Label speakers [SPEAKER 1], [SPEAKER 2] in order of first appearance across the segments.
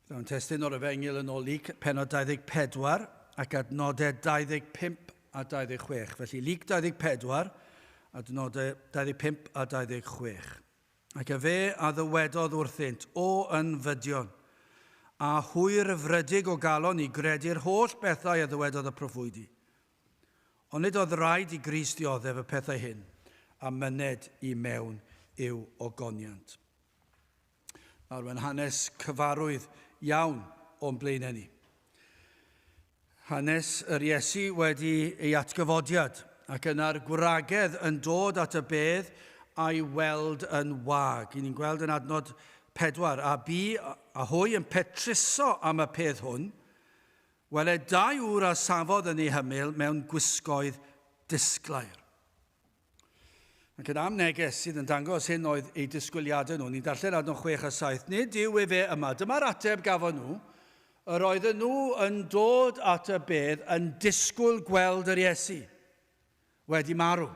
[SPEAKER 1] Rwy'n testyn o'r Efengyl yn ôl Lyc pennod 24 ac adnodau 25 a 26. Felly Lyc 24, adnodau 25 a 26. Ac y fe a ddywedodd wrthynt, o yn fydion, a hwyr frydig o galon i gredu'r holl bethau a ddywedodd y proffwydi. Ond nid oedd rhaid i Grist dioddef y pethau hyn, a myned i mewn i'w ogoniant. Nawr, mae'n hanes cyfarwydd iawn o'n blaenau ni. Hanes yr Iesu wedi ei atgyfodiad, ac yna'r gwragedd yn dod at y bedd a'i weld yn wag. I ni'n gweld yn adnod 4, a bu a hwy yn petruso am y peth hwn, weled 2 wr a safodd yn ei hymyl mewn gwisgoedd disglair. Ac yn am neges sydd yn dangos hyn oedd eu disgwyliadau nhw, ni'n darllen adnod 6 a 7, nid yw e fe yma. Dyma'r ateb gafon nhw, yr oedden nhw yn dod at y bedd yn disgwyl gweld yr Iesu wedi marw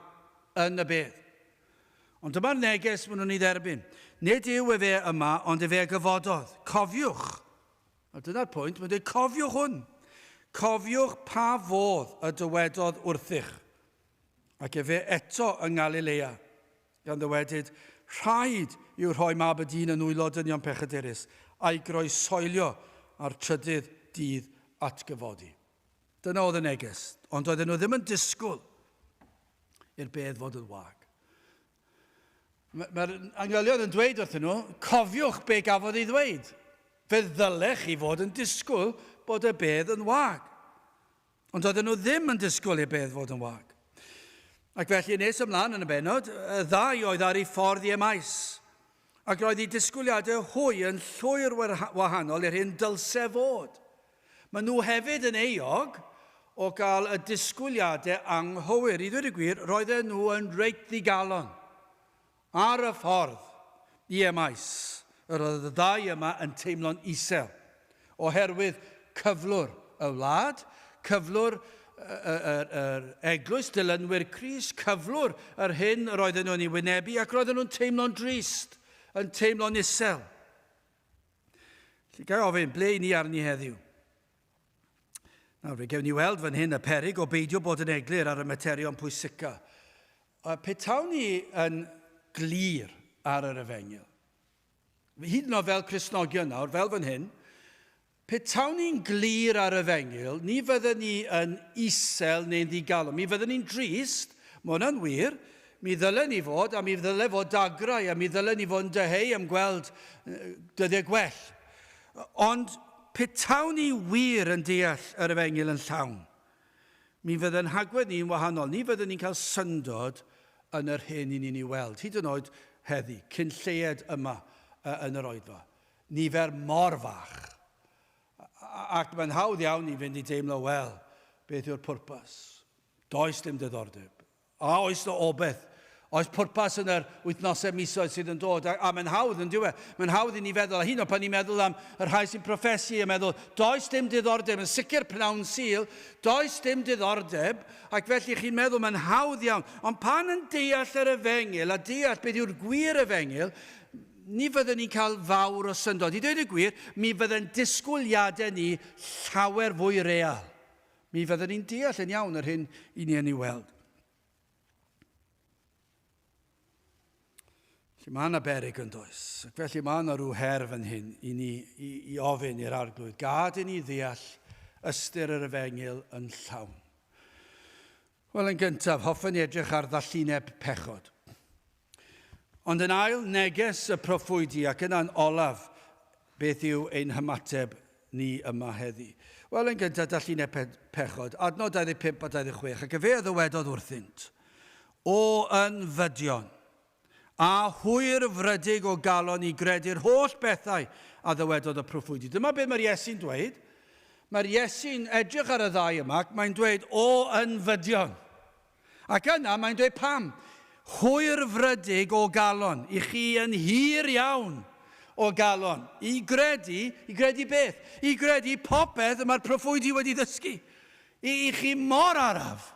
[SPEAKER 1] yn y bedd. Ond dyma'r neges maen nhw'n ei dderbyn. Nid yw e fe yma, ond e fe gyfododd. Cofiwch. A dyna'r pwynt, mae'n dweud cofiwch hwn. Cofiwch pa fodd y dywedodd wrthych. Ac e fe eto yng Galilea, gan ddywedyd, rhaid i'w rhoi mab y dyn yn wylo dynion pechadurus, a'i groesoelio ar trydydd dydd atgyfodi. Dyna oedd y neges, ond oedden nhw ddim yn disgwyl i'r bedd fod yn wag. Mae'r anghelion yn dweud wrthyn nhw, cofiwch be gafodd ei ddweud. Fe ddylech chi fod yn disgwyl bod y bedd yn wag. Ond oedden nhw ddim yn disgwyl i'r bedd fod yn wag. Ac felly nes ymlaen yn y benod, y 2 oedd ar ei ffordd i Emmaus. Ac roedd ei disgwyliadau hwy yn llwyr wahanol i'r hyn dylse fod. Maen nhw hefyd yn euog o gael y disgwyliadau anghywir. I ddweud y gwir, roedden nhw yn reit ddigalon ar y ffordd i Emmaus. Roedd y 2 yma yn teimlo'n isel, oherwydd cyflwr y wlad, cyflwr yr eglwys dilynwyr Crist, cyflwr yr hyn yr oedden nhw'n ei wynebu, ac roedden nhw'n teimlo'n drist, yn teimlo'n isel. Felly gael ofyn, ble i ni arni heddiw? Nawr, fe gewn ni weld fan hyn y peryg o beidio bod yn eglur ar y materion pwysica. Petawn ni yn glir ar yr Efengyl. Hyd yn oed fel Cristnogion nawr, fel fan hyn, petawn ni'n glir ar y Efengyl, ni fydden ni yn isel neu'n ddigalon. Mi fydden ni'n drist, mae hwnna'n wir, mi ddylen ni fod, a mi ddylen fod dagrau, a mi ddylen ni fod yn dyheu am gweld dyddiau gwell. Ond petawn ni wir yn deall yr Efengyl yn llawn, mi fydden hagwedd ni'n wahanol. Ni fydden ni'n cael syndod yn yr hyn i ni'n ei weld. Hyd yn oed heddi, cyn lleied yma yn yr oedfa. Nifer mor fach. Ac mae'n hawdd iawn i fynd i deimlo, wel, beth yw'r pwrpas? Does dim diddordeb. A oes no obeth. Oes pwrpas yn yr wythnosau misoedd sydd yn dod. A mae'n hawdd yn diwedd. Mae'n hawdd i ni feddwl. A hyn o pan ni'n meddwl am yr rhai sy'n proffesi a meddwl, does dim diddordeb. Yn sicr pnawn sil, does dim diddordeb. Ac felly chi'n meddwl, mae'n hawdd iawn. Ond pan yn deall yr Efengyl a deall beth yw'r gwir Efengyl, ni fydden ni'n cael fawr o syndod. I dweud y gwir, mi fydden disgwyliadau ni llawer fwy real. Mi fydden ni'n deall yn iawn yr hyn i ni yn ei weld. Felly mae yna beryg yn does. Ac felly mae yna rhyw her fan hyn i ni i ofyn i'r arglwydd. Gad i ni ddeall ystyr yr Efengyl yn llawn. Wel, yn gyntaf, hoffwn i edrych ar Dallineb Pechod. Ond yn ail neges y proffwydi ac yna'n olaf beth yw ein hymateb ni yma heddi. Wel, yn gyntaf Dallineb Pechod, adnod 25 a 26, ac y fe ddywedodd wrthynt, o yn fydion, a hwyr frydig o galon i gredu'r holl bethau a ddywedodd y proffwydi. Dyma beth mae'r Iesu'n dweud. Mae'r Iesu'n edrych ar y 2 yma ac mae'n dweud, o yn fydion. Ac yna mae'n dweud pam? Hwyr frydig o galon, i chi yn hir iawn o galon. I gredu beth? I gredu popeth mae'r proffwydi wedi ddysgu. I chi mor araf.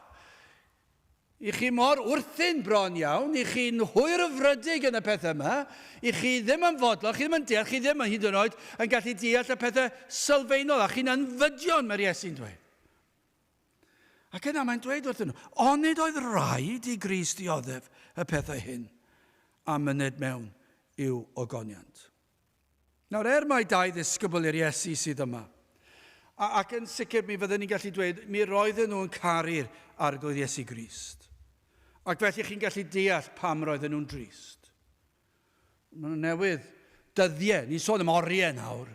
[SPEAKER 1] I chi mor wrthyn bron iawn, I chi'n hwyr o frydig yn y pethau yma, I chi ddim yn fodlon, chi ddim yn deall, chi ddim yn hyd yn oed yn gallu deall y pethau sylfaenol, a chi'n anfydion, mae'r Iesu'n dweud. Ac yna mae'n dweud wrthyn nhw, onid oedd rhaid I Grist dioddef y pethau hyn, a myned mewn i'w ogoniant. Nawr, mai dau ddisgybl i'r Iesu sydd yma, ac yn sicr mi fyddwn ni'n gallu dweud, mi roedden nhw'n caru'r arglwydd Iesu Grist. Ac felly chi'n gallu deall pam roedden nhw'n drist. Mae'n newydd dyddiau, ni'n sôn am oriau nawr,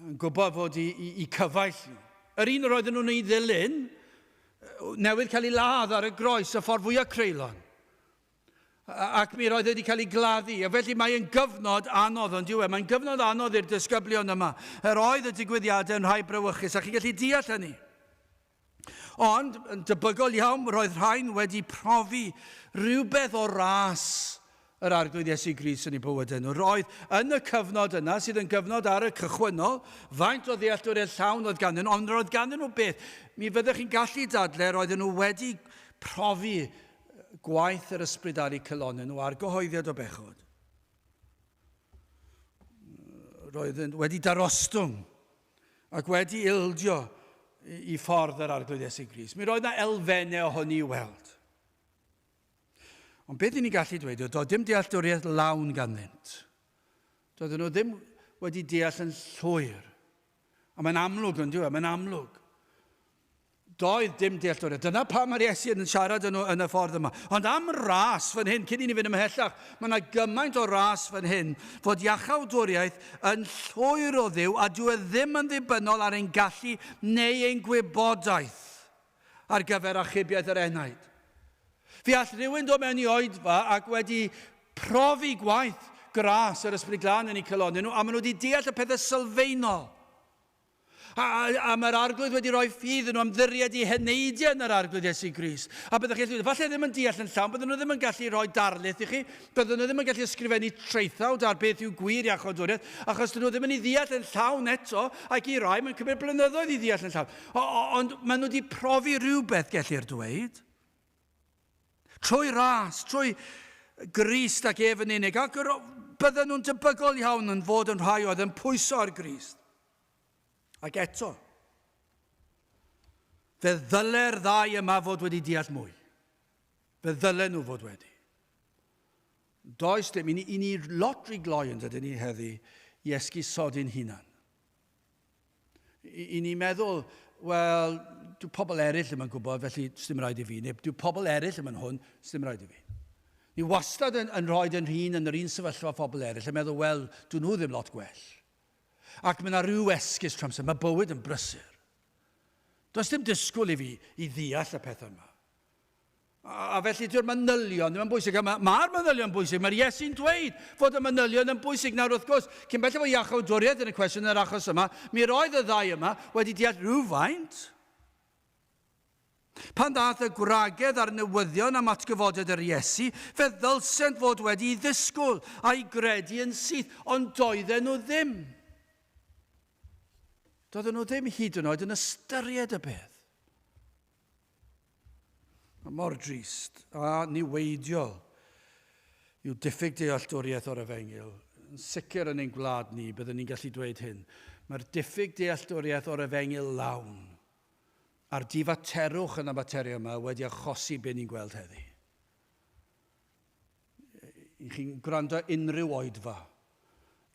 [SPEAKER 1] yn gwybod fod I cyfaill nhw. Yr un roedden nhw'n ei ddilyn, newydd cael ei ladd ar y groes y ffordd fwyaf creulon. Ac mi roedd wedi cael ei gladdu. A felly mae'n gyfnod anodd, ond diwedd, mae'n gyfnod anodd i'r disgyblion yma. Yr oedd y digwyddiadau yn rhai brawychus, a chi'n gallu deall hynny. Ond, yn debygol iawn, roedd rhain wedi profi rhywbeth o ras yr arglwydd Iesu Grist yn ei bywydau nhw. Roedd yn y cyfnod yna, sydd yn gyfnod ar y cychwynnol, faint o ddealltwriaeth llawn oedd ganddyn nhw, ond roedd ganddyn nhw beth. Mi fyddech chi'n gallu dadle, roedden nhw wedi profi gwaith yr ysbryd ar eu cylonau nhw a'r gyhoeddiad o bechod. Roedden wedi darostwng ac wedi ildio I ffordd yr arglwydd Iesu Grist. Mi roedd yna elfennau ohoni I weld. Ond beth I ni gallu dweud, doedd dim dealltwriaeth lawn ganddynt. Doedden nhw ddim wedi deall yn llwyr. A mae'n amlwg yn diwedd, mae'n amlwg. Doedd dim dealltwriaeth. Dyna pam mae'r Iesu yn siarad yn y ffordd yma. Ond am ras fan hyn, cyn I ni fynd ymhellach, mae yna gymaint o ras fan hyn fod iachawdwriaeth yn llwyr o ddiw a dwi ddim yn ddibynnol ar ein gallu neu ein gwybodaeth ar gyfer achubiaeth yr enaid. Fi all rhywun dod mewn I oedfa ac wedi profi gwaith gras yr ysbryd glân yn eu cylonau nhw, a maen nhw wedi deall y pethau sylfaenol. A mae'r arglwydd wedi rhoi ffydd yn nhw ymddiried I heneidiau yn yr arglwydd Iesu Grist. A byddwch chi'n dweud, falle ddim yn deall yn llawn, byddwn nhw ddim yn gallu rhoi darlith I chi, byddwn nhw ddim yn gallu ysgrifennu treithawd ar beth yw gwir iachawdwriaeth, achos dyn nhw ddim yn ei ddeall yn llawn eto, ac I rai mae'n cymryd blynyddoedd I ddeall yn llawn. Ond maen nhw wedi profi rhywbeth gellir dweud. Trwy ras, trwy Grist ac ef yn unig, ac bydden nhw'n debygol iawn yn fod yn rhai oedd yn pwyso ar Grist. Ac eto, fe ddyle'r ddau yma fod wedi deall mwy. Fe ddylen nhw fod wedi. Does dim, I ni lot rhy gloi yn dydyn ni heddi I esgu sodyn hunan. I ni meddwl, wel, dyw pobl eraill ddim yn gwybod, felly sdim rhaid I fi, neu dyw pobl eraill ddim yn hwn, sdim rhaid I fi. Ni wastad yn rhoi yn hun yn yr un sefyllfa phobl eraill, yn meddwl, wel, dyn nhw ddim lot gwell. Ac mae yna rhyw esgus tramser, mae bywyd yn brysur. Does dim disgwyl I fi I ddeall y pethau yma. A felly dyw'r manylion ddim yn bwysig. Mae'r manylion yn bwysig. Mae'r Iesu'n dweud fod y manylion yn bwysig. Nawr wrth gwrs, cyn bellaf o iachawdwriaeth yn y cwestiwn yr achos yma, mi roedd y ddau yma wedi deall rhywfaint. Pan dath y gwragedd a'r newyddion am atgyfodiad yr Iesu, fe ddylsent fod wedi ddisgwyl a'i gredu yn syth, ond doedden nhw ddim. Doedden nhw ddim hyd yn oed yn ystyried y beth. Mae mor drist a niweidiol yw diffyg dealltwriaeth o'r Efengyl. Yn sicr yn ein gwlad ni, byddwn ni'n gallu dweud hyn. Mae'r diffyg dealltwriaeth o'r Efengyl lawn a'r difaterwch yn y materia yma wedi achosi be ni'n gweld heddi. I chi'n gwrando unrhyw oedfa.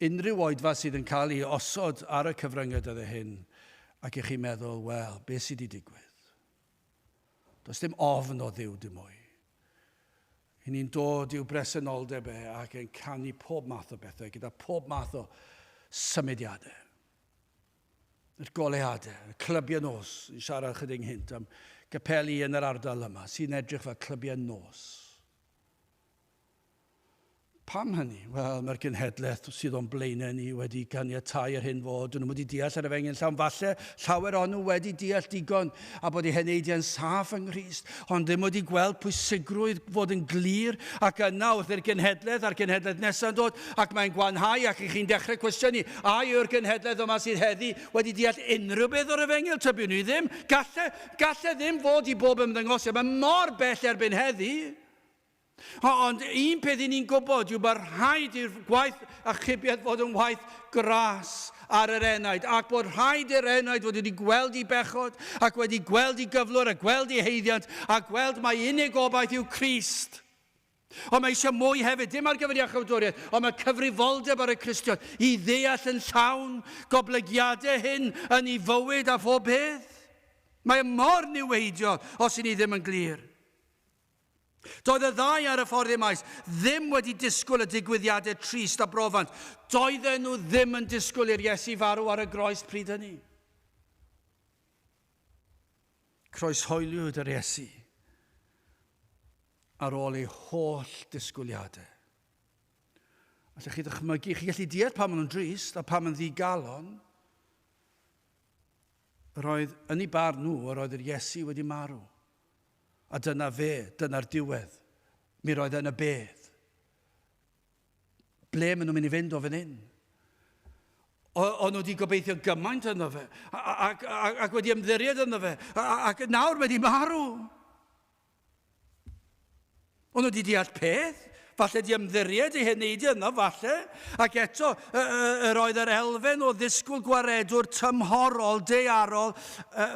[SPEAKER 1] Unrhyw oedfa sydd yn cael ei osod ar y cyfryngau dydde hyn ac I chi'n meddwl, wel, beth sydd wedi digwydd? Does dim ofn o ddiw dim mwy. I ni'n dod i'w bresenoldeb ac yn canu pob math o bethau gyda pob math o symudiadau. Yr goleadau, y clybiau nos, i siarad chydig hint am gapeli yn yr ardal yma, sy'n edrych fel clybiau nos. Pam hynny? Wel, mae'r genhedlaeth sydd o'n blaenau ni wedi ganiatáu ar hyn fod. Nhw wedi deall ar y fengen llawn. Falle llawer o'n nhw wedi deall digon a bod eu heneidiau'n saff yng Nghrist, ond ddim wedi gweld pwysigrwydd fod yn glir, ac yna wrth i'r genhedlaeth a'r genhedlaeth nesaf dod, ac mae'n gwanhau ac chi'n dechrau cwestiynu, a yw'r genhedlaeth yma sydd heddi wedi deall unrhyw beth o'r efengil? Tybiwn ni ddim. Galle ddim fod i bob ymddangosiad. Mae mor bell erbyn heddi. Ond un peth i ni'n gwybod yw bod rhaid i'r gwaith achubiaeth fod yn waith gras ar yr enaid, ac bod rhaid i'r enaid fod wedi gweld i bechod, ac wedi gweld i gyflwr, a gweld i heiddiant, a gweld mai unig obaith yw Crist. Ond mae eisiau mwy hefyd, dim ar gyfer iachawdwriaeth, ond mae cyfrifoldeb ar y Cristion i ddeall yn llawn goblygiadau hyn yn ei fywyd a phob peth. Mae mor niweidiol os i ni ddim yn glir. Doedd y ddau ar y ffordd ymais ddim wedi disgwyl y digwyddiadau trist a brofant. Doedden nhw ddim yn disgwyl i'r Iesu farw ar y groes pryd hynny. Croeshoeliwyd yr Iesu ar ôl ei holl disgwyliadau. Allwch chi ddychmygu, chi gallu deall pam maen nhw'n drist a pam yn ddigalon. Roedd yn ei barn nhw, roedd yr Iesu wedi marw. A dyna fe, dyna'r diwedd. Mi roedd yn y bedd. Ble maen nhw'n mynd i fynd o fan hyn? O'n nhw wedi gobeithio gymaint yno fe, ac wedi ymddiried yno fe, ac nawr wedi marw. O'n nhw wedi deall peth, falle di ymddiried ei heneidio yno, falle, ac eto, yr oedd yr elfen o ddisgwyl gwaredwr tymhorol, dearol,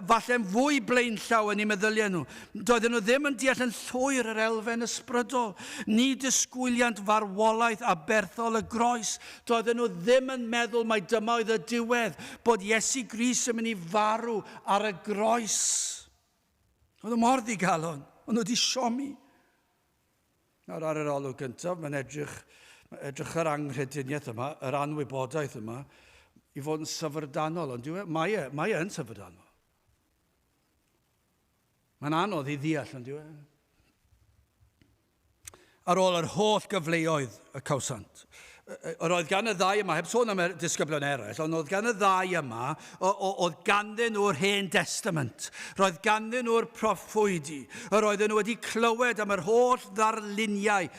[SPEAKER 1] falle'n fwy blaenllaw yn ei meddyliau nhw. Doedden nhw ddim yn deall yn llwyr yr elfen ysbrydol, ni disgwyliant farwolaeth a berthol y groes. Doedden nhw ddim yn meddwl mai dyma oedd y diwedd, bod Iesu Grist yn mynd i farw ar y groes. Oedd y mor ddigalon, ond nhw wedi siomi. Nawr ar yr olwg gyntaf, mae'n edrych yr anghrediniaeth yma, yr anwybodaeth yma, i fod yn syfrdanol, ond mae yn syfrdanol. Mae'n anodd i ddeall, ond ar ôl yr holl gyfleoedd y cawsant. Yr oedd gan y ddau yma, heb sôn am y disgyblion eraill, ond oedd gan y ddau yma, oedd ganddyn nhw'r Hen Testament. Roedd ganddyn nhw'r proffwydi. Roedden nhw wedi clywed am yr holl ddarluniau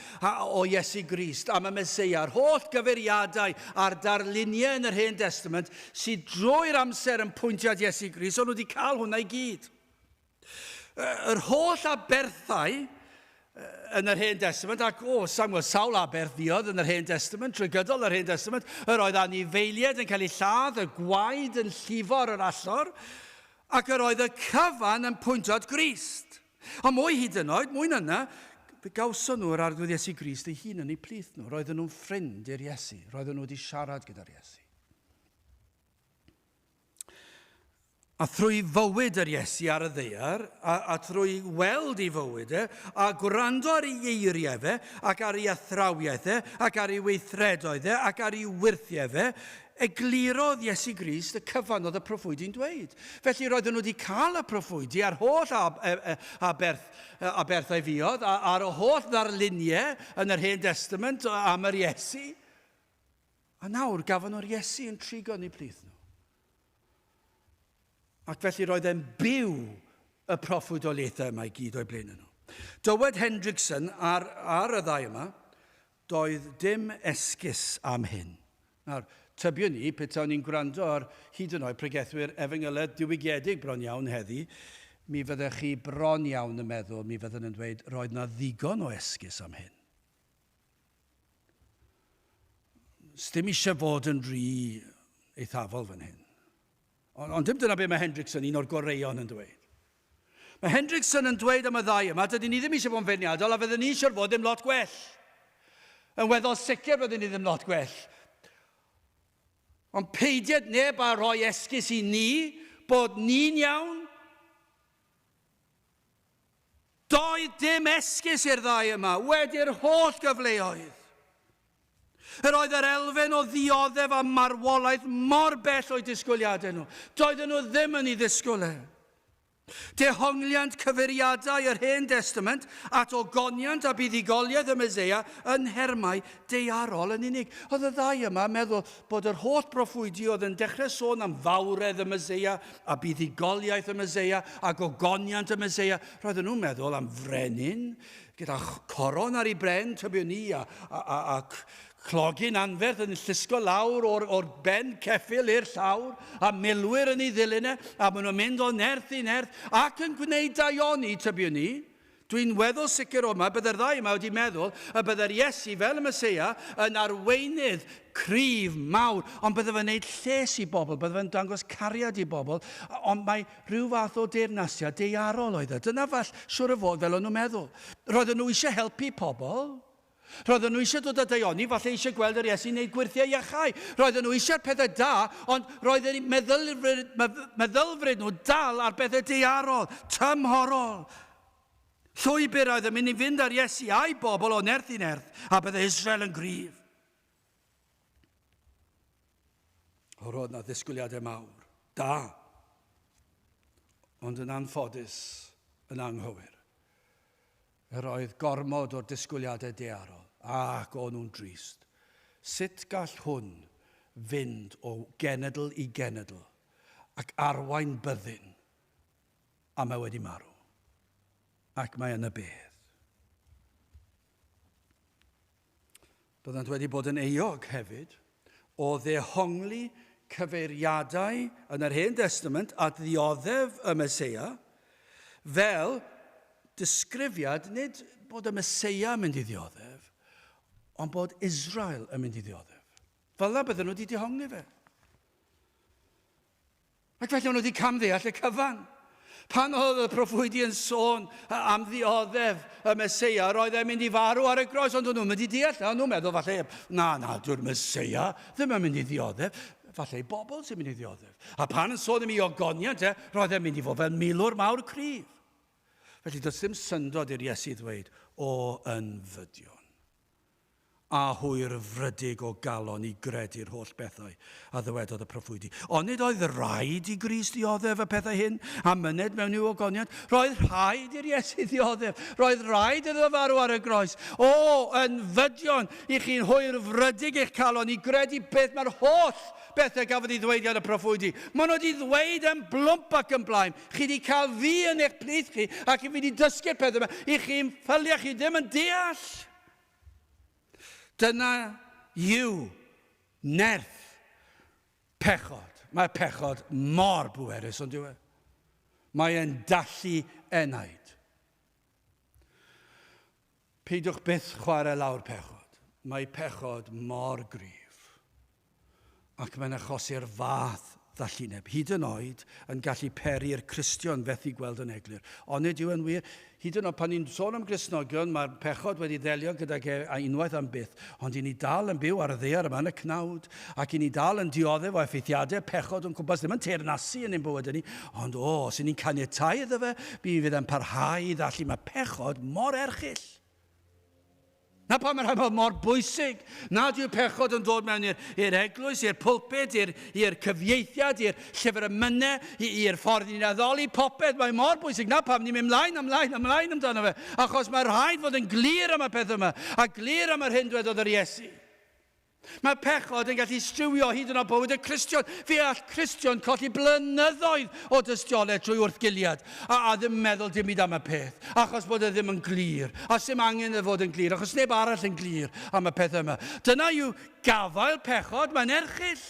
[SPEAKER 1] o Iesu Grist, am y Meseia, yr holl gyfeiriadau a'r darluniau yn yr Hen Testament sydd drwy'r amser yn pwyntio at Iesu Grist, ond nhw wedi cael hwnna i gyd. Yr holl aberthau yn yr Hen Testament, ac sawl aberth fiodd yn yr Hen Testament, trwy gydol yr Hen Testament, yr oedd anifeiliaid yn cael ei lladd, y gwaed yn llifo'r yr allor, ac yr oedd y cyfan yn pwyntio at Grist. Ond mwy hyd yn oed, mwy yna, fe gawson nhw'r arglwydd Iesu Grist ei hun yn ei plith nhw. Roedden nhw'n ffrind i'r Iesu. Roedden nhw wedi siarad gyda'r Iesu. A thrwy fywyd yr Iesu ar y ddaear, a thrwy weld ei fywyd a gwrando ar ei eiriau fe, ac ar ei athrawiaeth ac ar ei weithredoedd ac ar ei wirthiau fe, eglurodd Iesu Grist y cyfan oedd y proffwydi'n dweud. Felly roedden nhw wedi cael y proffwydi a'r holl aberthau fiodd, a'r holl ddarluniau yn yr Hen Testament am yr Iesu. A nawr gafon nhw'r Iesu yn trigo yn ei plith nhw. Ac felly roedd e'n byw y proffwydoliaethau yma i gyd o'i blaen nhw. Dywed Hendrickson ar y ddau yma, doedd dim esgus am hyn. Nawr, tybiwn ni, petawn ni'n gwrando ar hyd yn oed pregethwyr efengyled diwygiedig bron iawn heddi, mi fyddech chi bron iawn yn meddwl, mi fydden yn dweud, roedd na ddigon o esgus am hyn. Sdim eisiau fod yn rhy eithafol fan hyn. Ond dim dyna be mae Hendrickson, un o'r goreion, yn dweud. Mae Hendrickson yn dweud am y ddau yma, dydyn ni ddim eisiau bod yn feirniadol, a fydden ni eisiau fod ddim lot gwell. Yn weddol sicr fydden ni ddim lot gwell. Ond peidiad neb a rhoi esgus i ni, bod ni'n iawn. Doedd dim esgus i'r ddau yma, wedi'r holl gyfleoedd. Yr oedd yr elfen o ddioddef a marwolaeth mor bell o'i disgwyliadau nhw. Doedden nhw ddim yn ei ddisgwyl e. Dehongliant cyfeiriadau yr Hen Testament at ogoniant a buddigoliaeth y Meseia yn nhermau deiarol yn unig. Oedd y ddau yma meddwl bod yr holl broffwydi oedd yn dechrau sôn am fawredd y Meseia a buddigoliaeth y Meseia ac ogoniant y Meseia. Roedden nhw'n meddwl am frenin gyda coron ar ei bren tybiwn ni a clogyn anferth yn llusgo lawr o'r ben ceffil i'r llawr, a milwyr yn ei ddilyn a maen nhw'n mynd o nerth i nerth, ac yn gwneud daioni tybiwn ni. Dwi'n weddol sicr o yma, byddai'r ddau yma wedi meddwl y byddai'r Iesu fel y Meseia yn arweinydd cryf mawr, ond byddai fe'n gwneud lles i bobl, byddai fe'n dangos cariad i bobl, ond mae rhyw fath o deyrnasiad deiarol oedd e. Dyna fall siwr o fod fel o'n nhw'n meddwl. Roedden nhw eisiau helpu pobl. Roedden nhw eisiau dod â daioni, falle eisiau gweld yr Iesu wneud gwirthiau iachau. Roedden nhw eisiau'r pethau da, ond roedden meddylfryd nhw dal ar bethau deiarol, tymhorol. Llwybr oedd yn mynd i fynd ar Iesu a'i bobl o nerth i nerth, a byddai Israel yn gryf. Roedd yna ddisgwyliadau mawr, da, ond yn anffodus, yn anghywir. Yr oedd gormod o'r disgwyliadau deiarol, ac o'n nhw'n drist. Sut gall hwn fynd o genedl i genedl, ac arwain byddin, a mae wedi marw, ac mae yn y bedd. Byddant wedi bod yn euog hefyd o ddehongli cyfeiriadau yn yr Hen Testament at ddioddef y Meseia fel disgrifiad nid bod y Meseia yn mynd i ddioddef, ond bod Israel yn mynd i ddioddef. Fel na bydden nhw wedi dihongli fe. Ac felly nhw wedi camddeall y cyfan. Pan oedd y proffwydi yn sôn am ddioddef y Meseia, roedd e'n mynd i farw ar y groes, ond nhw'n mynd i deall. Nhw'n meddwl falle, na, dyw'r Meseia ddim yn mynd i ddioddef. Falle i bobl sy'n mynd i ddioddef. A pan yn sôn am ei ogoniant, roedd e'n mynd i fod fel milwr mawr cryf. Felly does ddim syndod i'r Iesu ddweud o yn fydion. A hwyr frydig o galon i gredu'r holl bethau a ddywedodd y proffwydi. Ond nid oedd rhaid i Grist ddioddef y pethau hyn a myned mewn i'w ogoniant. Roedd rhaid i'r Iesu ddioddef. Roedd rhaid iddo farw ar y groes. O, yn fydion i chi'n hwyr frydig eich calon i gredu beth mae'r holl bethau gafodd ei ddweud gan y proffwydi. Maen nhw wedi ddweud yn blwmp ac yn blaen. Chi wedi cael fi yn eich plith chi ac i fi wedi dysgu'r pethau yma i chi'n ffyliau chi ddim yn deall. Dyna yw nerth pechod. Mae pechod mor bwerus, ond yw e? Mae e'n dallu enaid. Peidiwch byth chwarae lawr pechod. Mae pechod mor gryf. Ac mae'n achosi'r fath Dallineb. Hyd yn oed yn gallu peri'r Cristion fethu gweld yn eglur. Ond nid yw yn wir, hyd yn oed pan ni'n sôn am Gristnogion, mae'r pechod wedi ddelio gydag unwaith am byth, ond i ni dal yn byw ar y ddaear yma yn y cnawd, ac i ni dal yn dioddef o effeithiadau pechod yn cwmpas, ddim yn teyrnasu yn ein bywyd ni, ond os ni'n caniatáu iddo fe, bydd e'n parhau i ddallu. Mae pechod mor erchyll. Na pa mae'r rhaid mor bwysig. Nad yw pechod yn dod mewn i'r eglwys, i'r pwlpid, i'r cyfieithiad, i'r llyfr Emynau, i'r ffordd ni'n addoli popeth. Mae mor bwysig. Na pam ni'n mynd ymlaen amdano fe. Achos mae'r rhaid fod yn glir am y peth yma. A glir am yr hyn dwedodd yr Iesu. Mae pechod yn gallu striwio hyd yn oed bywyd y Cristion. Fe all Cristion colli blynyddoedd o dystiolaeth drwy wrthgiliad. A ddim meddwl dim byd am y peth. Achos bod e ddim yn glir. A sy'n angen e fod yn glir. Achos neb arall yn glir am y peth yma. Dyna yw gafael pechod. Mae'n erchyll.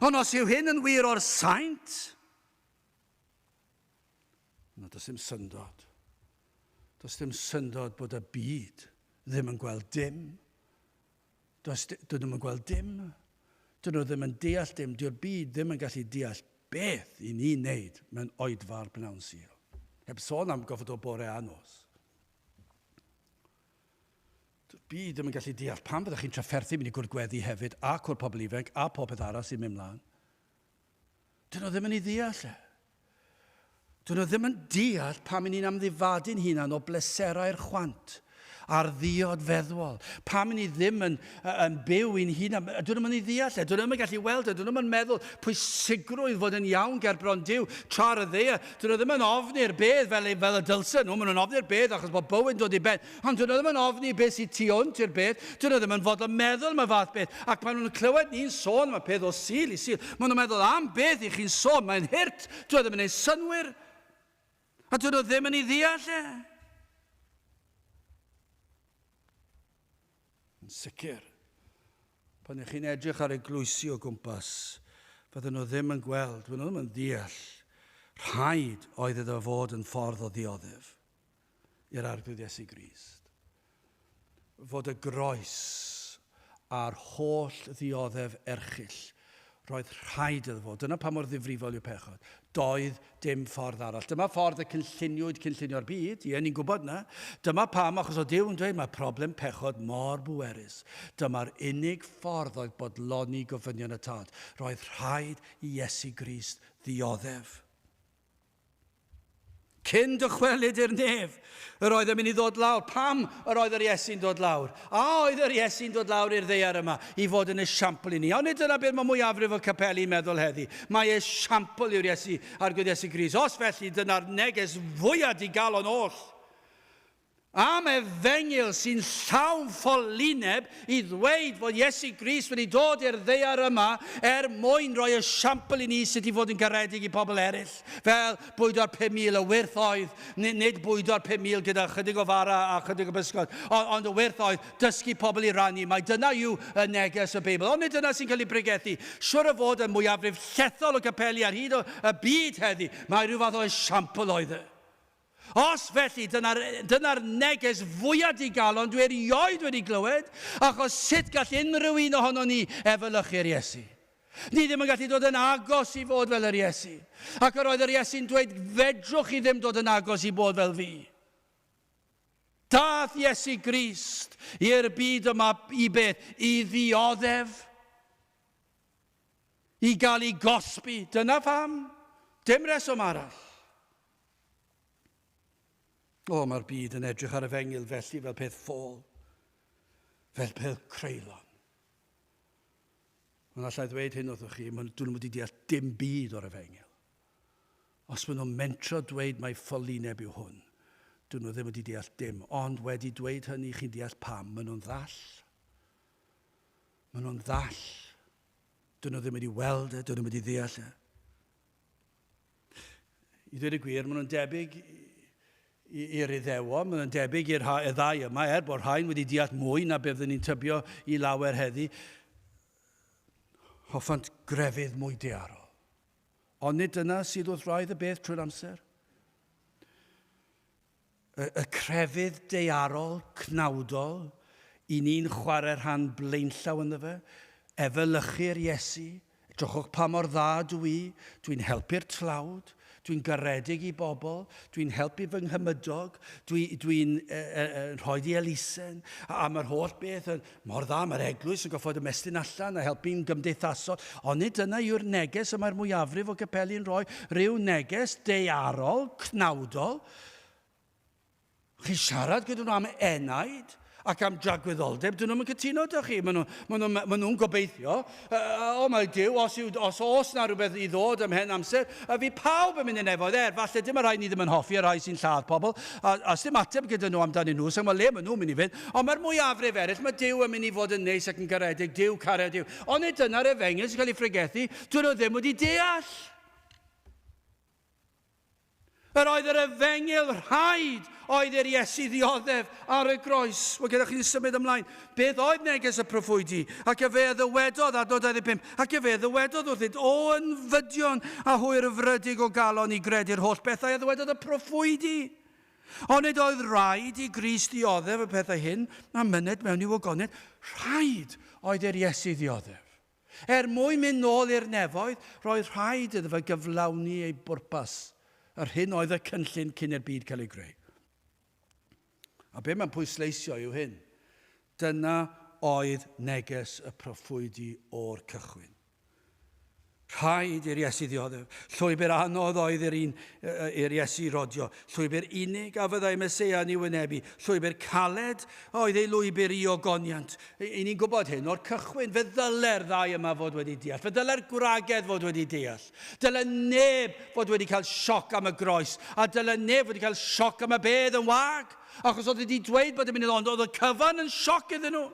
[SPEAKER 1] Ond os yw hyn yn wir o'r saint, does dim syndod. Does dim syndod bod y byd ddim yn gweld dim. Dyn nhw'n gweld dim. Dyn nhw ddim yn deall dim. Dyw'r byd ddim yn gallu deall beth i ni wneud mewn oedfa'r bnawn Sul. Heb sôn am gofod o bore anos. Dyw'r byd ddim yn gallu deall pam byddwch chi'n trafferthu mynd i gwrgweddi hefyd a cwr pobl ifanc a popeth arall sy'n mynd mlaen. Dyn nhw ddim yn ei ddeall e. Dyn nhw ddim yn deall pam ni'n amddifadu'n hunan o bleserau'r chwant. a'r ddiod feddwl. Pam ni ddim yn byw i'n hun, dyn nhw'n ei ddeall, dyn nhw'n gallu weld, dyn nhw'n meddwl pwysigrwydd fod yn iawn ger bron Duw tra'r y ddeia. Dyn nhw ddim yn ofni'r bedd fel y dylsyn nhw, maen nhw'n ofni'r bedd achos bod bywyd dod i ben. Ond dyn nhw ddim yn ofni beth sy'n tu hwnt i'r bedd, dyn nhw ddim yn fod yn meddwl mae fath beth. Ac maen nhw'n clywed ni'n sôn, mae peth o sil i sil. Maen nhw'n meddwl am beth i chi'n sôn, mae'n hirt, dyn nhw ddim yn ei synwyr. A dyn nhw ddim yn ei ddeall e. Yn sicr, pan ych chi'n edrych ar eglwysi o gwmpas, fydden nhw ddim yn gweld, fydden nhw ddim yn deall, rhaid oedd iddo fod yn ffordd o ddioddef i'r arglwydd Iesu Grist. Fod y groes a'r holl ddioddef erchyll roedd rhaid iddo fod. Dyna pa mor ddifrifol yw pechod. Doedd dim ffordd arall. Dyma ffordd y cynllunio'r byd. Ie, ni'n gwybod na. Dyma pam, achos o Duw yn dweud, mae problem pechod mor bwerus. Dyma'r unig ffordd oedd bodloni gofynion y tad. Roedd rhaid i Iesu Grist ddioddef. Cyn dychwelyd i'r nef, yr oedd yn mynd i ddod lawr. Pam yr oedd yr Iesu'n dod lawr? A oedd yr Iesu'n dod lawr i'r ddeiar yma i fod yn esiampl i ni. Ond dyna beth mae mwyafrif o capeli'n meddwl heddi. Mae esiampl i'r Iesu arglwydd Iesu Grist. Os felly dyna'r neges fwyaf digal o'n oll. Am efengyl sy'n llawn ffolineb i ddweud fod Iesu Grist wedi dod i'r ddeiar yma mwyn roi esiampl i ni sut i fod yn garedig i pobl eraill. Fel bwydo'r 5,000 y wyrth oedd, nid bwydo'r 5,000 gyda chydig o fara a chydig o bysgod, ond y wyrth oedd dysgu pobl i rannu. Mae dyna yw y neges y Beibl. Ond nid dyna sy'n cael ei bregethu. Siwr o fod yn mwyafrif llethol o capeli ar hyd o y byd heddi. Mae rhyw fath o esiampl oedd e. Os felly, dyna'r neges fwyaf digal, ond dwi erioed wedi glywed, achos sut gall unrhyw un ohono ni efelychu'r Iesu. Ni ddim yn gallu dod yn agos i fod fel yr Iesu. Ac yr oedd yr Iesu'n dweud, fedrwch chi ddim dod yn agos i bod fel fi. Dath Iesu Grist i'r byd yma i beth? I ddioddef. I gael ei gosbi. Dyna pham. Dim reswm arall. O, mae'r byd yn edrych ar y fengil felly fel peth ffôl, fel peth creulon. Mae'n allai ddweud hyn wrthych chi, dyn nhw wedi deall dim byd o'r efengil. Os maen nhw'n mentro dweud mai ffolineb yw hwn, dyn nhw ddim wedi deall dim, ond wedi dweud hynny chi'n deall pam, maen nhw'n ddall. Maen nhw'n ddall. Dyn nhw ddim wedi weld e, dyn nhw wedi deall e. I ddweud y gwir, maen nhw'n debyg i'r Iddewon, maen nhw'n debyg i'r ddau yma, bod rhain wedi deall mwy na beth ni'n tybio i lawer heddi. Hoffant grefydd mwy dearol. Ond nid dyna sydd wrth raidd y beth trwy'r amser. Y crefydd dearol, cnawdol, i ni'n chwarae rhan blaenllaw ynddo fe, efelychu'r Iesu, edrychwch pa mor dda dwi'n helpu'r tlawd, dwi'n garedig i bobl, dwi'n helpu fy nghymydog, dwi'n rhoi i elusen, a mae'r holl beth yn mor dda, mae'r eglwys yn goffod ymestyn allan a helpu'n gymdeithasol. Ond nid dyna yw'r neges y mae'r mwyafrif o capeli'n rhoi, ryw neges dearol, cnawdol. Chi'n siarad gyda nhw am enaid ac am dragwyddoldeb, dyn nhw'n cytuno â chi. Maen nhw'n gobeithio, o mae Duw, os oes na rhywbeth i ddod ymhen amser, fi pawb yn mynd yn efoedd falle dim y rhai ni ddim yn hoffi, y rhai sy'n lladd pobl, a dim ateb gyda nhw amdanyn nhw, so mae le maen nhw'n mynd i fynd, ond mae'r mwyafrif eraill, mae Duw yn mynd i fod yn neis ac yn garedig, Duw, cario Duw. Ond nid dyna'r efengil sy'n cael ei ffregethu, dyn nhw ddim wedi deall. Yr oedd yr efengil rhaid oedd yr Iesu ddioddef ar y groes. Wel, gyda chi'n symud ymlaen. Beth oedd neges y proffwydi? Ac y fe ddywedodd, adnod 25, ac y fe ddywedodd wrthynt, o yn fydion a hwyr frydig o galon i gredu'r holl bethau, a ddywedodd y proffwydi. Ond nid oedd rhaid i Grist ddioddef y pethau hyn, a myned mewn i wogoniad, rhaid oedd yr Iesu ddioddef. Mwyn mynd nôl i'r nefoedd, roedd rhaid iddo fe gyflawni ei bwrpas. Yr hyn oedd y cynllun cyn i'r byd cael ei greu. A be mae'n pwysleisio yw hyn. Dyna oedd neges y proffwydi o'r cychwyn. Rhaid i'r Iesu ddioddef. Llwybr anodd oedd i'r Iesu rodio. Llwybr unig a fyddai Meseia ni wynebu. Llwybr caled oedd ei lwybr i ogoniant. I ni'n gwybod hyn o'r cychwyn. Fe ddyle'r ddau yma fod wedi deall. Fe ddyle'r gwragedd fod wedi deall. Dyle neb fod wedi cael sioc am y groes. A dyle neb wedi cael sioc am y bedd yn wag. Achos oedd wedi dweud bod y mynd ond oedd y cyfan yn sioc iddyn nhw.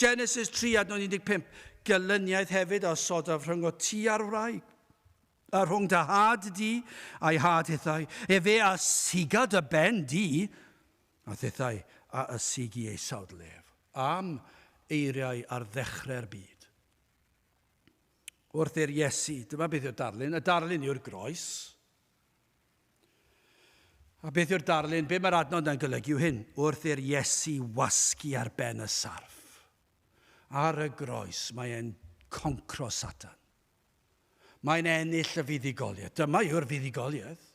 [SPEAKER 1] Genesis 3:15. Gylyniaeth hefyd a sodaf rhwng o ti a'r wraig, a rhwng dy had di a'i had hithau, fe a sigad y ben di, a hithau a ysigi ei sawdlef. Am eiriau ar ddechrau'r byd. Wrth i'r Iesu, dyma beth yw'r darlun, y darlun yw'r groes. A beth yw'r darlun, be mae'r adnod yn golygu yw hyn, wrth i'r Iesu wasgu ar ben y sarf. Ar y groes, mae e'n concro Satan. Mae'n ennill y fuddugoliaeth. Dyma yw'r fuddugoliaeth.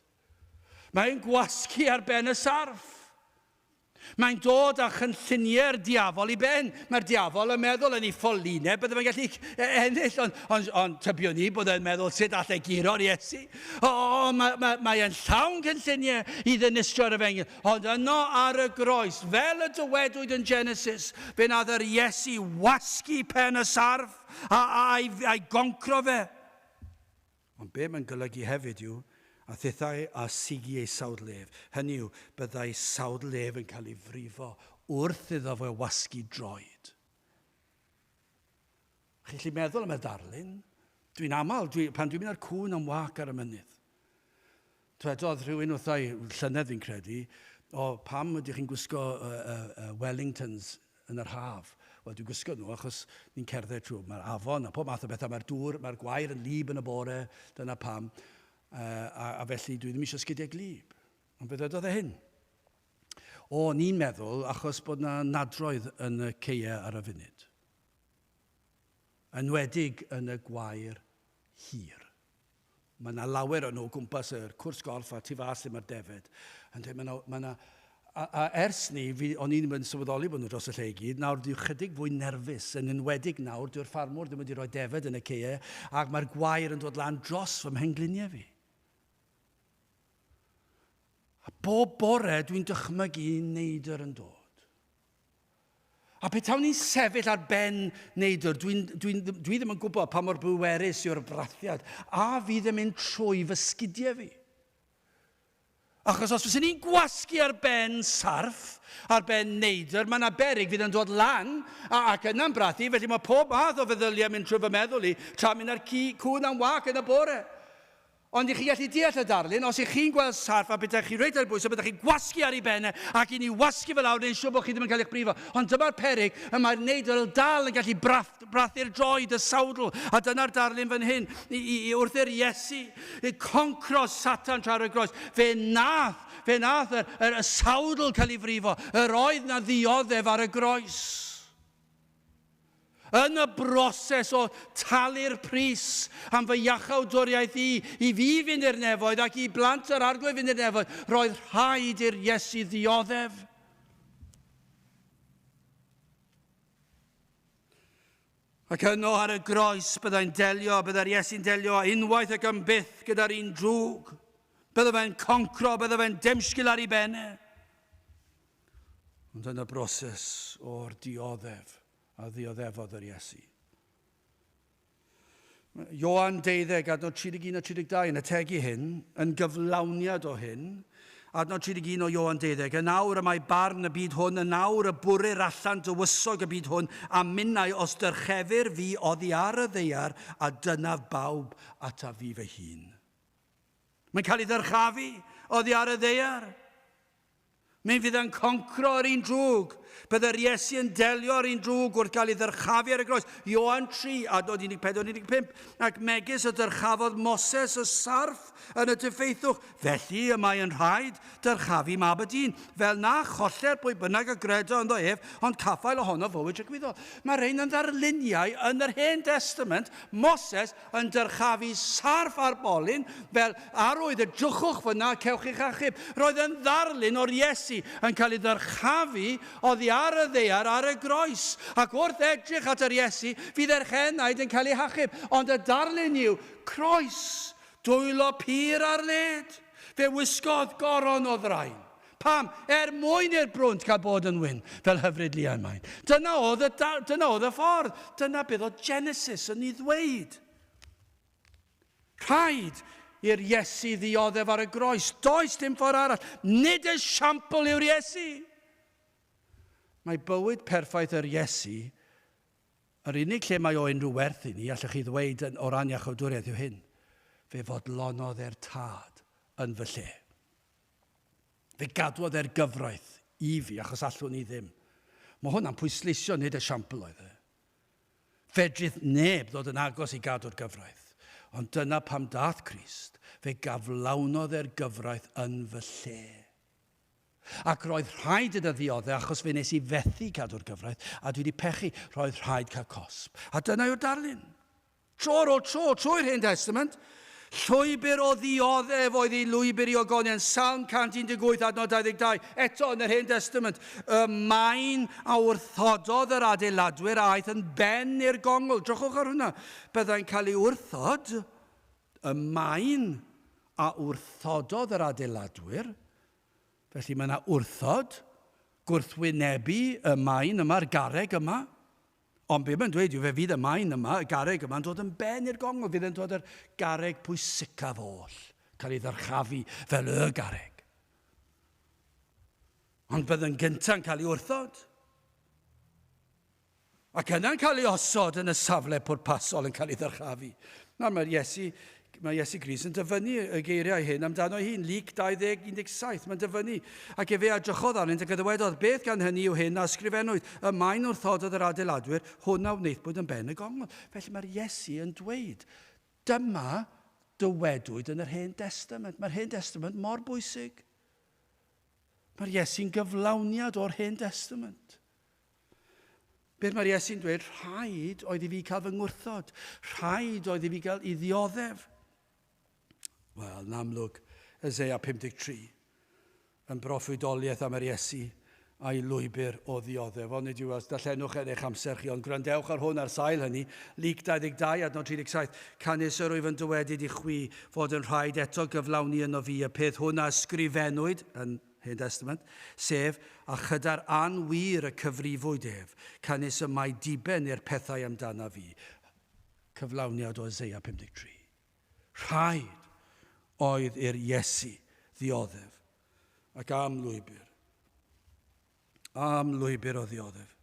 [SPEAKER 1] Mae'n gwasgu ar ben y sarf. Mae'n dod â chynlluniau'r diafol i ben. Mae'r diafol yn meddwl yn ei ffolinau, bydde fe'n gallu ennill, ond tybion ni bod e'n meddwl sut allai guro'r Iesu. Mae'n llawn cynlluniau i ddinistio'r Efengyl. Ond yno ar y groes, fel y dywedwyd yn Genesis, fe nath yr Iesu wasgu pen y sarf a'i goncro fe. Ond be mae'n golygu hefyd yw, a thithau a sigi ei sawdlef. Hynny yw, byddai sawdlef yn cael ei frifo wrth iddo fe wasgu droed. Chi'n gallu meddwl am y darlun? Dwi'n aml, pan dwi'n mynd ar cwn am wac ar y mynydd. Dwedodd rhywun wrthai, llynedd fi'n credu, pam ydych chi'n gwisgo Wellingtons yn yr haf? Wel, dwi'n gwisgo nhw achos ni'n cerdded trwy. Mae'r afon a pob math o bethau, mae'r dŵr, mae'r gwair yn lib yn y bore, dyna pam. A felly dwi ddim eisiau sgidiau glib. Ond beth ydoedd hyn? Ni'n meddwl achos bod yna nadroedd yn y ceia ar y funud. Enwedig yn y gwair hir. Mae yna lawer o'n nhw gwmpas yr cwrs golff a tu fas lle mae'r defed. A ers ni, o'n i'n mynd sylweddoli bod nhw dros y lle i gyd, nawr dwi'n chydig fwy nerfus, yn enwedig nawr, dyw'r ffarmwr ddim wedi rhoi defed yn y ceia, ac mae'r gwair yn dod lan dros fy mhengliniau fi. A bob bore dwi'n dychmygu neidr yn dod. A pe tawn ni'n sefyll ar ben neidr, dwi ddim yn gwybod pa mor bwerus yw'r brathiad, a fi ddim yn trwy fy sgidiau fi. Achos os fysyn ni'n gwasgu ar ben sarf, ar ben neidr, mae yna berig fydd yn dod lan ac yna'n brathu, felly mae pob math o feddyliau mynd trwy fy meddwl i tra mynd ar cwn am wac yn y bore. Ond i chi gallu deall y darlun, os ych chi'n gweld sarf a bydych chi reit ar bwys, a bydych chi'n gwasgu ar ei bennau ac i ni wasgu fel awr, neu'n siŵr bod chi ddim yn cael eich brifo. Ond dyma'r peryg, mae'r neidr dal yn gallu brathu'r droed, y sawdl, a dyna'r darlun fan hyn, wrth i'r Iesu, i concro Satan tra'r y groes. Fe nath y sawdl cael ei frifo, yr oedd na ddioddef ar y groes. Yn y broses o talu'r pris am fy iachawdwriaeth i fi fynd i'r nefoedd ac i blant yr arglwydd fynd i'r nefoedd, roedd rhaid i'r Iesu ddioddef. Ac yno ar y groes byddai'r Iesu'n delio unwaith ac am byth gyda'r un drwg. Bydda fe'n concro, bydda fe'n demsgil ar ei bennau. Ond yn y broses o'r dioddef, a ddioddefodd yr Iesu. Ioan 12, adnod 31 a 32 yn y tegu hyn, yn gyflawniad o hyn, adnod 31 o Ioan 12, yn awr y mae barn y byd hwn, yn awr y bwryr allan dywysog y byd hwn, a minnau os dyrchefur fi oddi ar y ddeiar, a dynaf bawb ata fi fy hun. Mae'n cael ei ddyrchafu oddi ar y ddeiar. Mae'n fydd yn concro ar un drwg. Byddai'r Iesu yn delio ar un drwg wrth gael ei ddyrchafu ar y groes. Ioan 3, adnod 14-15, ac megis y dyrchafodd Moses y sarf yn y diffeithwch. Felly y mae yn rhaid dyrchafu mab y dyn, fel na choller pwy bynnag y gredo ynddo ef, ond caffael ohono fywyd y gwyddo. Mae rhain yn ddarluniau yn yr Hen Testament, Moses yn dyrchafu sarf ar bolyn, fel arwydd y drwchwch fyna cewch eich achub. Roedd yn ddarlun o'r Iesu yn cael ei ddyrchafu oddi oddi ar y ddaear ar y groes. Ac wrth edrych at yr Iesu, fydd yr chenaid yn cael ei hachub. Ond y darlun yw, croes, dwylo pyr ar led. Fe wisgodd goron o ddraen. Pam? Mwyn i'r brwnt cael bod yn wyn, fel hyfryd Liam Maen. Dyna oedd y ffordd. Dyna beth oedd Genesis yn ei ddweud. Rhaid i'r Iesu ddioddef ar y groes. Does dim ffordd arall. Nid esiampl yw'r Iesu. Mae bywyd perffaith yr Iesu, yr unig lle mae o unrhyw werth i ni, allwch chi ddweud o ran iachawdwriaeth yw hyn, fe fodlonodd e'r tad yn fy lle. Fe gadwodd e'r gyfraith i fi, achos allwn ni ddim. Mae hwnna'n pwysleisio nid esiampl oedd e. Fedrith neb ddod yn agos i gadw'r gyfraith. Ond dyna pam dath Crist, fe gaflawnodd e'r gyfraith yn fy lle. Ac roedd rhaid iddo ddioddau achos fe nes i fethu gadw'r gyfraith, a dwi wedi pechu, roedd rhaid cael cosb. A dyna yw'r darlun. Tro ar ôl tro, trwy'r Hen Testament, llwybr o ddioddef oedd ei lwybr i ogonion, Salm 118 adnod 22. Eto yn yr Hen Testament, y maen a wrthododd yr adeiladwyr a aeth yn ben i'r gongl. Drychwch ar hwnna. Byddai'n cael ei wrthod, y maen a wrthododd yr adeiladwyr. Felly mae yna wrthod, gwrthwynebu y maen yma'r garreg yma. Ond be mae'n dweud yw fe fydd y maen yma, y garreg yma'n dod yn ben i'r gongl. Fydd yn dod yr garreg pwysicaf oll, cael ei ddyrchafu fel y garreg. Ond byddai'n gynta'n cael ei wrthod. Ac yna'n cael ei osod yn y safle pwrpasol yn cael ei ddyrchafu. Nawr mae Iesu Grist yn dyfynnu y geiriau hyn amdano hi'n Luc 20:17. Mae'n dyfynnu. Ac fe edrychodd arnynt ac ddwedodd, beth gan hynny yw hyn a ysgrifennwyd, y maen wrthododd yr adeiladwyr, hwnna wneithbwyd yn ben y gongl. Felly mae'r Iesu yn dweud, dyma dywedwyd yn yr Hen Testament. Mae'r Hen Testament mor bwysig. Mae'r Iesu'n gyflawniad o'r Hen Testament. Beth mae'r Iesu'n dweud, rhaid oedd i fi cael fy ngwrthod. Rhaid oedd i fi gael i ddioddef. Wel, yn amlwg, Eseia 53, yn broffwydoliaeth am yr Iesu a'i lwybr o ddioddef. Ond nid yw as darllenwch eich amser chi, ond gwrandewch ar hwn ar sail hynny, Luc 22 adnod 37, canis yr wyf yn dywedyd i chwi fod yn rhaid eto gyflawni yno fi y peth hwnna ysgrifennwyd yn Hen Testament, sef a chydar anwir y cyfrifwyd ef, canis y mae diben i'r pethau amdana fi. Cyflawniad o Eseia 53. Rhaid oedd i'r Iesu ddioddef ac am lwybr. Am lwybr o ddioddef.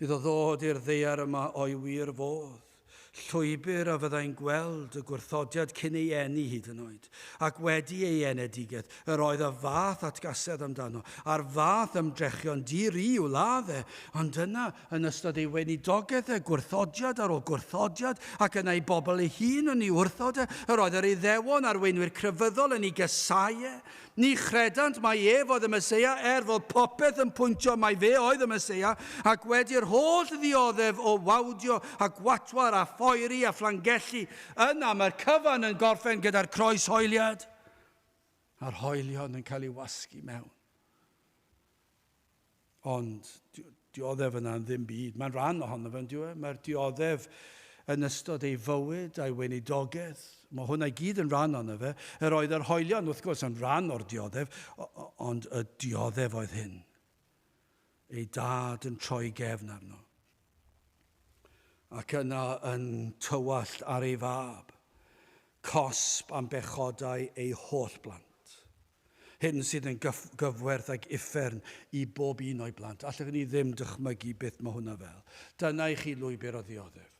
[SPEAKER 1] Iddo ddod i'r ddaear yma o'i wir fodd. Llwybr a fyddai'n gweld y gwrthodiad cyn ei eni hyd yn oed, ac wedi ei enedigedd, yr oedd y fath atgasedd amdano, a'r fath ymdrechion di-ri yw ladd e, ond yna yn ystod ei weinidogaeth gwrthodiad ar ôl gwrthodiad, ac yna ei bobl ei hun yn ei wrthod e, yr oedd yr Iddewon a'r weinwyr crefyddol yn ei gysau e, ni chredant mae ef oedd y Meseia, fel popeth yn pwyntio mai fe oedd y Meseia, ac wedi'r holl ddioddef o wawdio a gwatwar a ffoeri a phlangelli, yna mae'r cyfan yn gorffen gyda'r croes hoeliad. A'r hoelion yn cael ei wasgu mewn. Ond dioddef yna'n ddim byd. Mae'n rhan ohono fe'n diwedd. Mae'r dioddef yn ystod ei fywyd a'i weinidogaeth. Mae hwnna i gyd yn rhan ono fe. Yr oedd yr hoelion, wrth gwrs, yn rhan o'r dioddef, ond y dioddef oedd hyn. Ei dad yn troi gefn arno. Ac yna yn tywallt ar ei fab, cosb am bechodau ei holl blant. Hyn sydd yn gyfwerth ag uffern i bob un o'i blant. Allwch ni ddim dychmygu beth mae hwnna fel. Dyna i chi lwybr o ddioddef.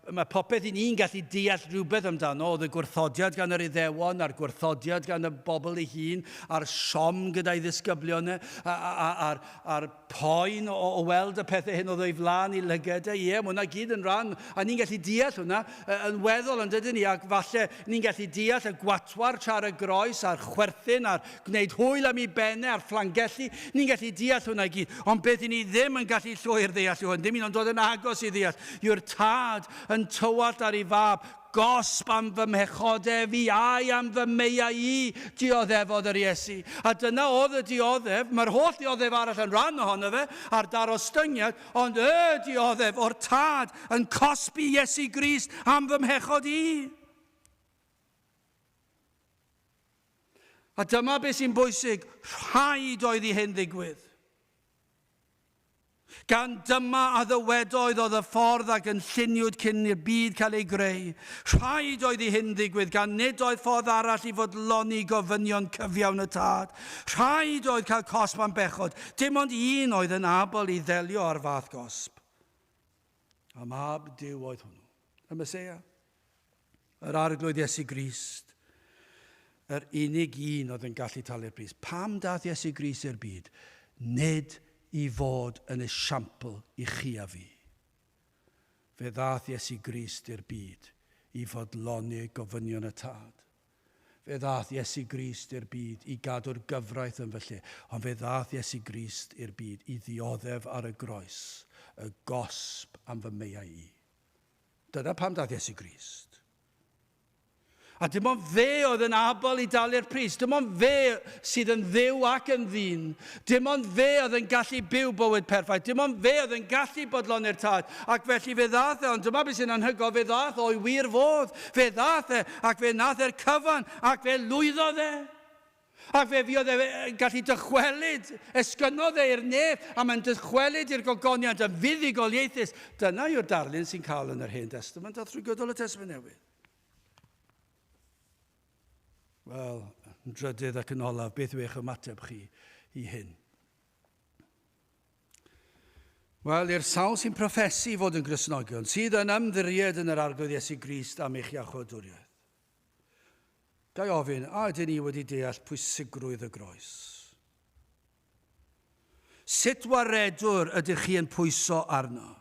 [SPEAKER 1] Mae popeth i ni'n gallu deall rhywbeth amdano, oedd y gwrthodiad gan yr Iddewon, a'r gwrthodiad gan y bobl ei hun, a'r siom gyda'i ddisgyblion, a'r poen o weld y pethau hyn oedd o'i flaen i lygedau. Ie, mae hwnna gyd yn rhan, a ni'n gallu deall hwnna yn weddol yn dydyn ni, ac falle ni'n gallu deall y gwatwar tra y groes, a'r chwerthin, a'r gwneud hwyl am ei bennau, a'r phlangelli, ni'n gallu deall hwnna gyd. Ond beth i ni ddim yn gallu llwyr ddeall yw hwn, ddim un o'n dod yn agos i ddeall, yw'r tad yn yn tywallt ar ei fab, gosb am fy mhechodau, fi ai am fy meiau i, dioddefodd yr Iesu. A dyna oedd y dioddef, mae'r holl dioddef arall yn rhan ohono fe, ar dar ostyngiad, ond y dioddef o'r tad yn cosbi Iesu Grist am fy mhechod i. A dyma beth sy'n bwysig, rhaid oedd i hyn ddigwydd. Gan dyma a ddywedoedd oedd y ffordd ac yn lluniwyd cyn i'r byd cael ei greu. Rhaid oedd i hyn ddigwydd, gan nid oedd ffordd arall i fodloni gofynion cyfiawn y tad. Rhaid oedd cael cosb am bechod. Dim ond un oedd yn abl i ddelio ar fath gosb. A mab Duw oedd hwnnw. Y Meseia. Yr arglwydd Iesu Grist. Yr unig un oedd yn gallu talu'r pris. Pam dath Iesu Grist i'r byd? Nid i fod yn esiampl i chi a fi. Fe ddath Iesu Grist i'r byd i fodloni gofynion y tad. Fe ddath Iesu Grist i'r byd i gadw'r gyfraith yn fy lle. Ond fe ddath Iesu Grist i'r byd i ddioddef ar y groes, y gosb am fy meiau i. Dyna pam dath Iesu Grist. A dim ond fe oedd yn abl i dalu'r pris. Dim ond fe sydd yn dduw ac yn ddyn. Dim ond fe oedd yn gallu byw bywyd perffaith. Dim ond fe oedd yn gallu bodloni'r tad. Ac felly fe ddath e, ond dyma beth sy'n anhygoel, fe ddath o'i wir fodd. Fe ddath e, ac fe nath e'r cyfan, ac fe lwyddodd e. Ac fe fi oedd e gallu dychwelyd, esgynodd e i'r neb, a mae'n dychwelyd i'r gogoniant yn fuddugoliaethus. Dyna yw'r darlun sy'n cael yn yr Hen Testament a trwy gydol y Testament Newydd. Wel, yn drydydd ac yn olaf, beth yw eich ymateb chi i hyn? Wel, i'r sawl sy'n proffesu fod yn Gristnogion, sydd yn ymddiried yn yr arglwydd Iesu Grist am eich iachawdwriaeth. Gai ofyn, a ydyn ni wedi deall pwysigrwydd y groes? Sut waredwr ydych chi yn pwyso arno?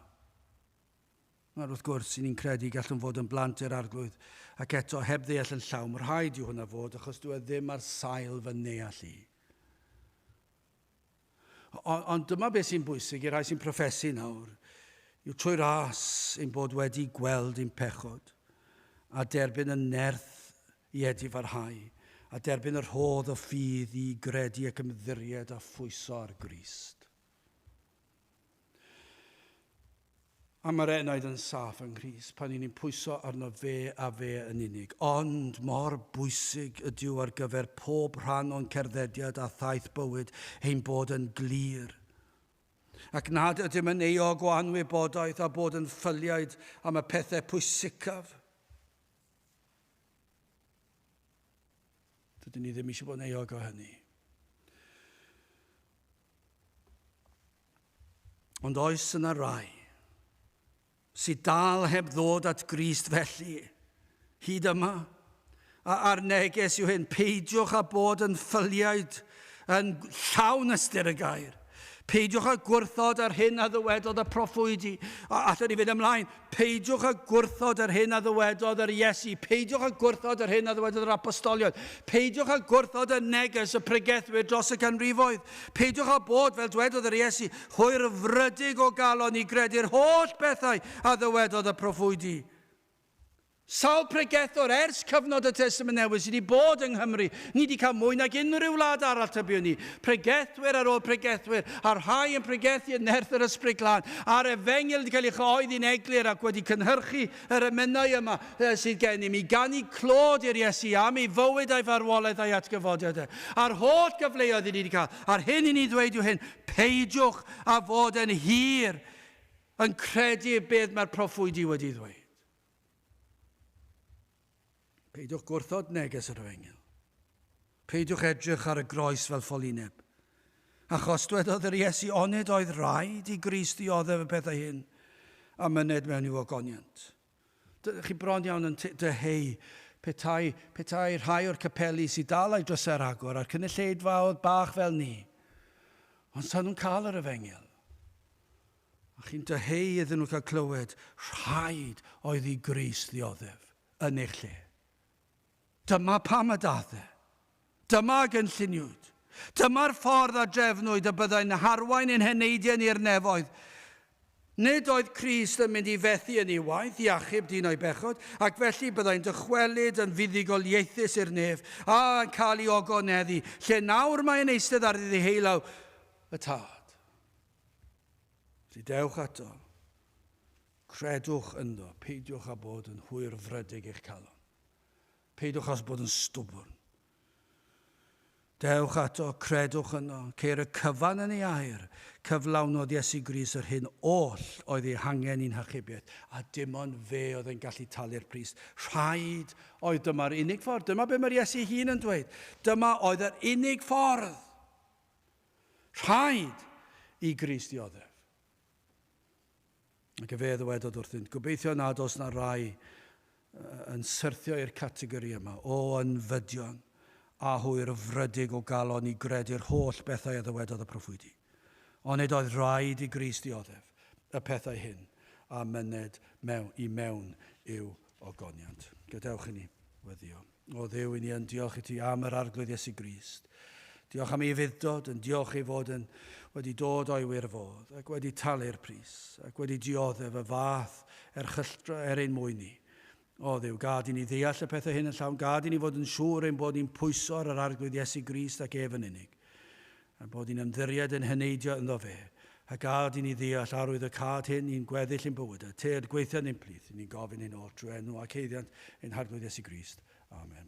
[SPEAKER 1] Mae'r wrth gwrs sy'n ni'n credu gallwn fod yn blant i'r arglwydd, ac eto heb ddeall yn llawn, rhaid yw hwnna fod, achos dwi ddim ar sail fy neall i. Ond dyma beth sy'n bwysig i'r rhai sy'n proffesu nawr, yw trwy ras ein bod wedi gweld ein pechod, a derbyn y nerth i edifarhau, a derbyn yr hodd o ffydd i gredu ac ymddiried a phwyso ar Grist. A mae'r enaid yn saff yn Grist pan ni'n pwyso arno fe a fe yn unig. Ond mor bwysig ydyw ar gyfer pob rhan o'n cerddediad a thaith bywyd ein bod yn glir. Ac nad ydym yn eog o anwybodaeth a bod yn ffyliaid am y pethau pwysicaf. Dydyn ni ddim eisiau bod yn eog o hynny. Ond oes yna rai sydd dal heb ddod at Grist felly, hyd yma. A'r neges yw hyn, peidiwch a bod yn ffyliaid yn llawn ystyr y gair. Peidiwch a gwrthod ar hyn a ddywedodd y proffwydi. Allwn ni fynd ymlaen. Peidiwch a gwrthod ar hyn a ddywedodd yr Iesu. Peidiwch a gwrthod ar hyn a ddywedodd yr apostolion. Peidiwch a gwrthod y neges y pregethwyr dros y canrifoedd. Peidiwch a bod, fel dwedodd yr Iesu, hwyr frydig o galon i gredu'r holl bethau a ddywedodd y proffwydi. Sawl pregethwr ers cyfnod y Testament Newydd sydd wedi bod yng Nghymru, ni wedi cael mwy nag unrhyw wlad arall tybiwn ni. Pregethwyr ar ôl pregethwyr, a'r rhai yn pregethu yn nerth yr ysbryd glân, a'r efengyl wedi cael ei chyhoeddi'n eglur ac wedi cynhyrchu yr emynau yma sydd gennym i gannu clod i'r Iesu am ei fywyd a'i farwolaeth a'i atgyfodiad. A'r holl gyfleoedd ni wedi cael, a'r hyn i ni ddweud yw hyn, peidiwch a fod yn hir yn credu beth mae'r proffwydi wedi ddweud. Peidiwch gwrthod neges yr efengyl. Peidiwch edrych ar y groes fel ffolineb. Achos dwedodd yr Iesu onid oedd rhaid i Grist ddioddef y pethau hyn a myned mewn i'w ogoniant. Chi bron iawn yn dyheu petai rhai o'r capeli sydd dal ei drysau'r agor a'r cynulleidfa oedd bach fel ni. Ond sa'n nhw'n cael yr efengyl. A chi'n dyheu iddyn nhw cael clywed rhaid oedd i Grist ddioddef yn eich lle. Dyma pam y dath e. Dyma gynlluniwyd. Dyma'r ffordd a drefnwyd y byddai'n harwain ein heneidiau i'r nefoedd. Nid oedd Crist yn mynd I fethu yn ei waith, I achub dyn o'i bechod, ac felly byddai'n dychwelyd yn fuddugoliaethus i'r nef, a yn cael ei ogoneddu, lle nawr mae'n eistedd ar ddiheulaw y tad. Felly dewch ato, credwch ynddo, peidiwch â bod yn hwyrfrydig eich calon. Peidiwch â bod yn stwbwn. Dewch ato, credwch yno, ceir y cyfan yn ei air, cyflawnodd Iesu Grist yr hyn oll oedd ei hangen i'n hychubiaeth, a dim ond fe oedd yn gallu talu'r pris. Rhaid oedd dyma'r unig ffordd. Dyma be mae'r Iesu hun yn dweud. Dyma oedd yr unig ffordd. Rhaid I Grist dioddef. Ac y fe ddwedodd wrthynt, gobeithio nad oes na rai yn syrthio i'r categori yma, o ynfydion a hwyr frydig o galon I gredu'r holl bethau a ddywedodd y proffwydi. Ond nid oedd rhaid I Grist dioddef y pethau hyn a myned I mewn i'w ogoniant. Gadewch I ni weddio. O Dduw, I ni yn diolch I ti am yr arglwydd Iesu Grist. Diolch am ei fuddod, yn diolch I fod yn wedi dod o'i wirfodd, ac wedi talu'r pris, ac wedi dioddef y fath erchylltra ein mwyn ni. O Dduw, gad I ni ddeall y pethau hyn yn llawn, gad I ni fod yn siŵr ein bod ni'n pwyso ar yr arglwydd Iesu Grist ac ef yn unig, a bod ni'n ymddiried yn hyneidio ynddo fe, a gad I ni ddeall arwydd y cad hyn i'n gweddill ein bywydau, teir gweithio ni'n plith, ni'n gofyn hyn oll drwy enw ac heiddiant ein harglwydd Iesu Grist. Amen.